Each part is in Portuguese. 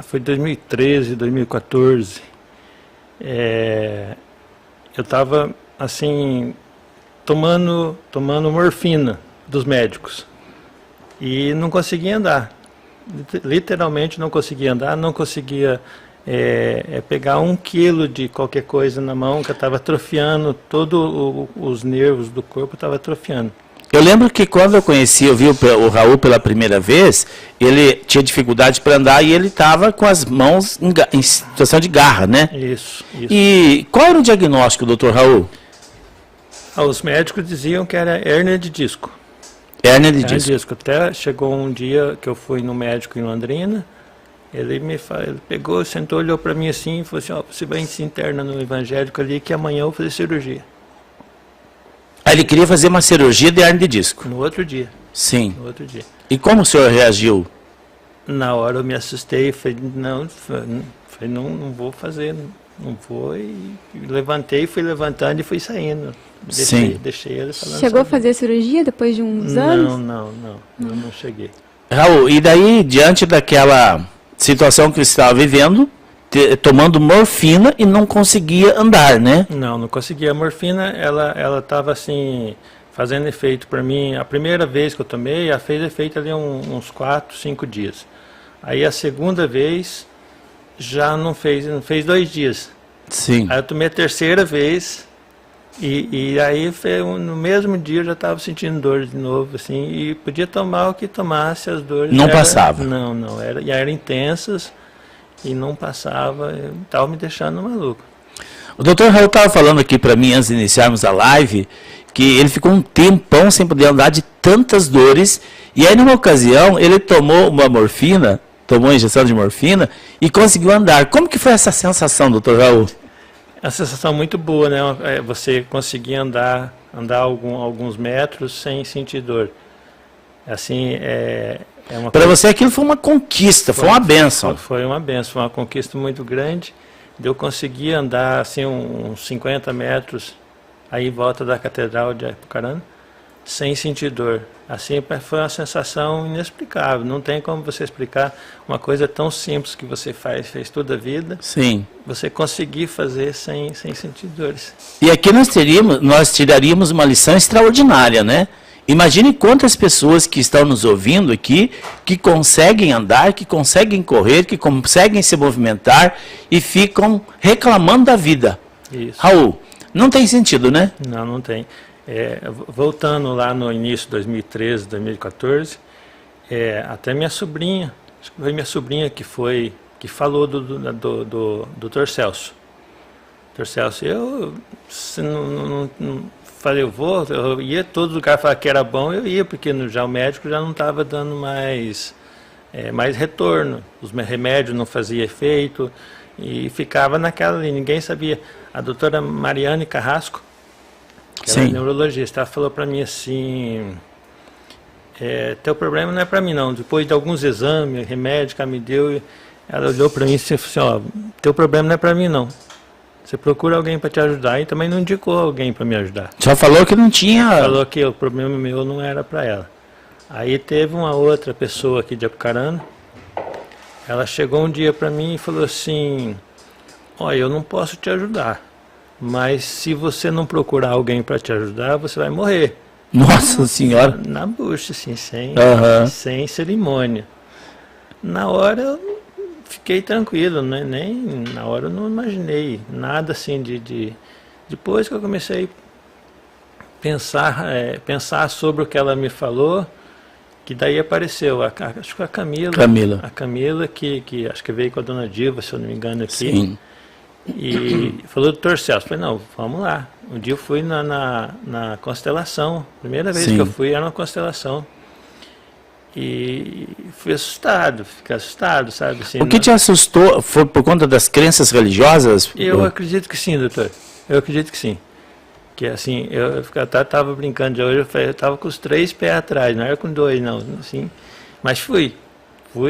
foi 2013, 2014. Eu estava, assim, tomando morfina dos médicos e não conseguia andar. Literalmente não conseguia andar, não conseguia pegar 1 quilo de qualquer coisa na mão, que eu estava atrofiando, todos os nervos do corpo estava atrofiando. Eu lembro que quando eu vi o Raul pela primeira vez, ele tinha dificuldade para andar e ele estava com as mãos em situação de garra, né? Isso. E qual era o diagnóstico, doutor Raul? Os médicos diziam que era hérnia de disco. Hérnia de disco. Até chegou um dia que eu fui no médico em Londrina, ele pegou, sentou, olhou para mim assim e falou assim, você vai se interna no evangélico ali que amanhã eu vou fazer cirurgia. Aí ele queria fazer uma cirurgia de hérnia de disco. No outro dia. Sim. No outro dia. E como o senhor reagiu? Na hora eu me assustei e falei, não vou fazer, não vou. E levantei, fui levantando e fui saindo. Deixei ele falando. Chegou a fazer a cirurgia depois de uns anos? Não cheguei. Raul, e daí, diante daquela situação que você estava vivendo, tomando morfina e não conseguia andar, né? Não conseguia. A morfina, ela estava assim, fazendo efeito para mim. A primeira vez que eu tomei, ela fez efeito ali uns 4, 5 dias. Aí a segunda vez, já não fez 2 dias. Sim. Aí eu tomei a terceira vez, e aí no mesmo dia eu já estava sentindo dor de novo, assim, e podia tomar o que tomasse, as dores... Não passava? Não, eram intensas. E não passava, estava me deixando maluco. O doutor Raul estava falando aqui para mim, antes de iniciarmos a live, que ele ficou um tempão sem poder andar de tantas dores, e aí numa ocasião ele tomou uma morfina, tomou injeção de morfina, e conseguiu andar. Como que foi essa sensação, doutor Raul? É uma sensação muito boa, né? Você conseguir andar alguns metros sem sentir dor. Assim, para você aquilo foi uma conquista, foi uma bênção. Foi uma bênção, foi uma conquista muito grande. Eu consegui andar assim uns 50 metros aí em volta da Catedral de Apucarana, sem sentir dor. Assim, foi uma sensação inexplicável. Não tem como você explicar uma coisa tão simples que você fez toda a vida. Sim. Você conseguir fazer sem sentir dores. E aqui nós tiraríamos uma lição extraordinária, né? Imagine quantas pessoas que estão nos ouvindo aqui, que conseguem andar, que conseguem correr, que conseguem se movimentar e ficam reclamando da vida. Isso. Raul, não tem sentido, né? Não tem. Voltando lá no início de 2013, 2014, até minha sobrinha, acho que foi minha sobrinha que falou do Dr. Celso. Dr. Celso, eu falei, eu ia todo lugar falar que era bom, eu ia, porque já o médico já não estava dando mais retorno. Os remédios não faziam efeito e ficava naquela ali, ninguém sabia. A doutora Mariane Carrasco, que ela é neurologista, ela falou para mim assim, teu problema não é para mim não, depois de alguns exames, remédio que ela me deu, ela olhou para mim e disse assim, teu problema não é para mim não. Você procura alguém para te ajudar e também não indicou alguém para me ajudar. Só falou que não tinha... Falou que o problema meu não era para ela. Aí teve uma outra pessoa aqui de Apucarana, ela chegou um dia para mim e falou assim, eu não posso te ajudar, mas se você não procurar alguém para te ajudar, você vai morrer. Nossa Senhora! Na bucha, assim, sem cerimônia. Na hora eu fiquei tranquilo, né? Nem na hora eu não imaginei nada assim depois que eu comecei a pensar sobre o que ela me falou, que daí apareceu acho que a Camila que acho que veio com a dona Diva, se eu não me engano, aqui. Sim. E falou, doutor Celso, falei, não, vamos lá. Um dia eu fui na Constelação, primeira vez que eu fui era na Constelação. E fui assustado, fiquei assustado, sabe? Assim, o que te assustou foi por conta das crenças religiosas? Eu acredito que sim, doutor. Eu acredito que sim. Que assim, eu estava brincando de hoje, eu estava com os 3 pés atrás, não era com 2, não, assim. Mas fui,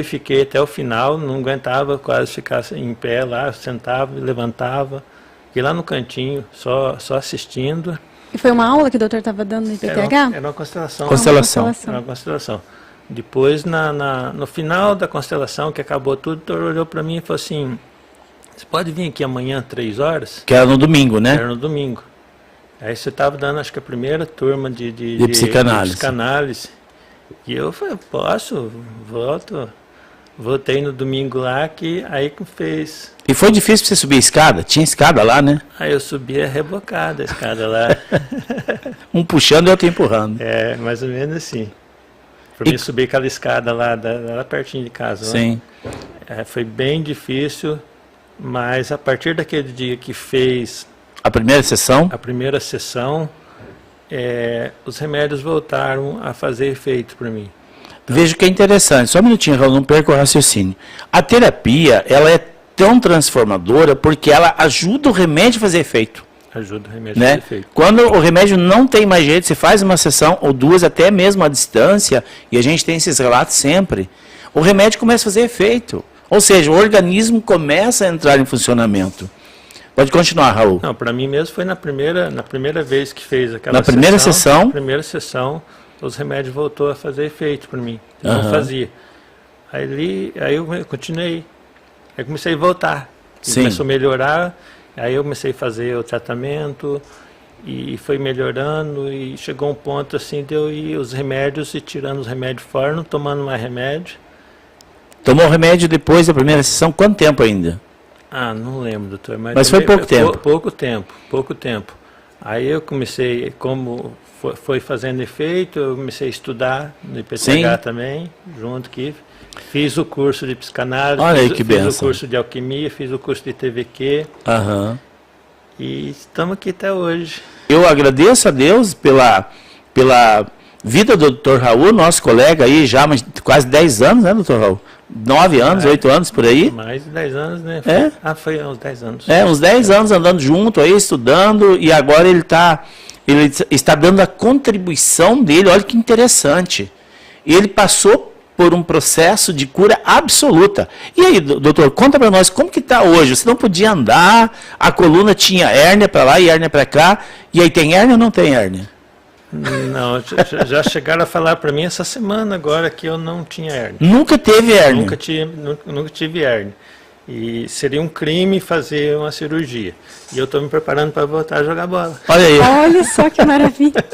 fiquei até o final, não aguentava quase ficar em pé lá, sentava, levantava, fiquei lá no cantinho, só assistindo. E foi uma aula que o doutor estava dando no IPTH? Era uma constelação. Constelação. Era uma constelação. Depois, no final da constelação, que acabou tudo, o doutor olhou para mim e falou assim, você pode vir aqui amanhã, 3 horas? Que era no domingo, né? Era no domingo. Aí você estava dando, acho que a primeira turma de psicanálise. E eu falei, posso, volto. Voltei no domingo lá, que aí que fez. E foi difícil pra você subir a escada? Tinha escada lá, né? Aí eu subi rebocada a escada lá. Um puxando e outro empurrando. É, mais ou menos assim. Para mim subir aquela escada lá, lá pertinho de casa. Sim. Né? Foi bem difícil, mas a partir daquele dia que fez a primeira sessão, os remédios voltaram a fazer efeito para mim. Vejo que é interessante, só um minutinho, Raul, não perca o raciocínio. A terapia, ela é tão transformadora porque ela ajuda o remédio a fazer efeito. Ajuda o remédio, né? a fazer efeito. Quando o remédio não tem mais jeito, você faz uma sessão ou duas, até mesmo à distância, e a gente tem esses relatos sempre, o remédio começa a fazer efeito. Ou seja, o organismo começa a entrar em funcionamento. Pode continuar, Raul. Não, para mim mesmo foi na primeira vez que fez aquela Na primeira sessão? Na primeira sessão, os remédios voltou a fazer efeito para mim. Não fazia. Aí eu continuei. Aí comecei a voltar. Começou a melhorar. Aí eu comecei a fazer o tratamento e foi melhorando e chegou um ponto assim de eu ir os remédios e tirando os remédios fora, não tomando mais remédio. Tomou remédio depois da primeira sessão? Quanto tempo ainda? Ah, não lembro, doutor. Mas foi pouco tempo? Pouco tempo. Aí eu comecei, como foi fazendo efeito, eu comecei a estudar no IPTH também, junto aqui. Fiz o curso de psicanálise, olha aí que fiz benção. O curso de alquimia, fiz o curso de TVQ. E estamos aqui até hoje. Eu agradeço a Deus pela vida do Dr. Raul, nosso colega aí já há quase 10 anos, né, Dr. Raul? 9 anos, 8 anos por aí? Mais de 10 anos, né? Foi uns 10 anos. Uns 10 anos andando junto aí, estudando, e agora ele está dando a contribuição dele, olha que interessante. Ele passou por um processo de cura absoluta. E aí, doutor, conta para nós, como que está hoje? Você não podia andar, a coluna tinha hérnia para lá e hérnia para cá, e aí tem hérnia ou não tem hérnia? Não, já chegaram a falar para mim essa semana agora que eu não tinha hérnia. Nunca teve hérnia? Nunca tive hérnia. E seria um crime fazer uma cirurgia. E eu estou me preparando para voltar a jogar bola. Olha aí. Olha só que maravilha.